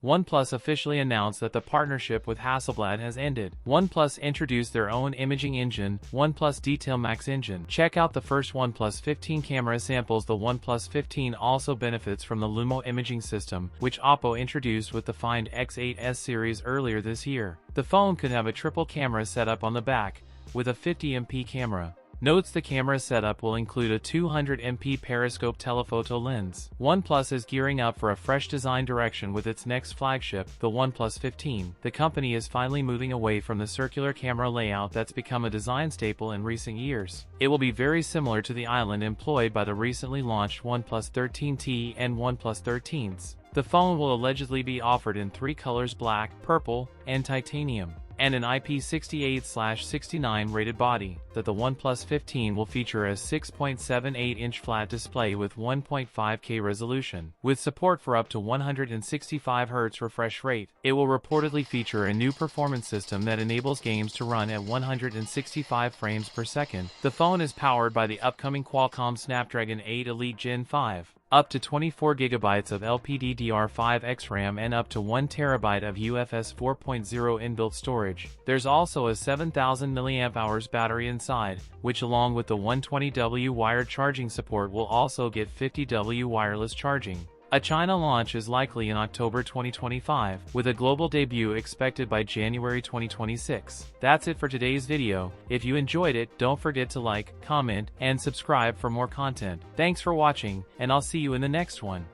OnePlus officially announced that the partnership with Hasselblad has ended. OnePlus introduced their own imaging engine, OnePlus Detail Max Engine. Check out the first OnePlus 15 camera samples. The OnePlus 15 also benefits from the Lumo imaging system, which Oppo introduced with the Find X8s series earlier this year. The phone could have a triple camera setup on the back, with a 50MP camera. Notes the camera setup will include a 200MP periscope telephoto lens. OnePlus is gearing up for a fresh design direction with its next flagship, the OnePlus 15. The company is finally moving away from the circular camera layout that's become a design staple in recent years. It will be very similar to the island employed by the recently launched OnePlus 13T and OnePlus 13s. The phone will allegedly be offered in 3 colors: black, purple, and titanium, and an IP68/69 rated body. That the OnePlus 15 will feature a 6.78-inch flat display with 1.5K resolution, with support for up to 165 Hz refresh rate. It will reportedly feature a new performance system that enables games to run at 165 frames per second. The phone is powered by the upcoming Qualcomm Snapdragon 8 Elite Gen 5. Up to 24GB of LPDDR5X RAM and up to 1TB of UFS 4.0 inbuilt storage. There's also a 7000 mAh battery inside, which along with the 120W wired charging support will also get 50W wireless charging. A China launch is likely in October 2025, with a global debut expected by January 2026. That's it for today's video. If you enjoyed it, don't forget to like, comment, and subscribe for more content. Thanks for watching, and I'll see you in the next one.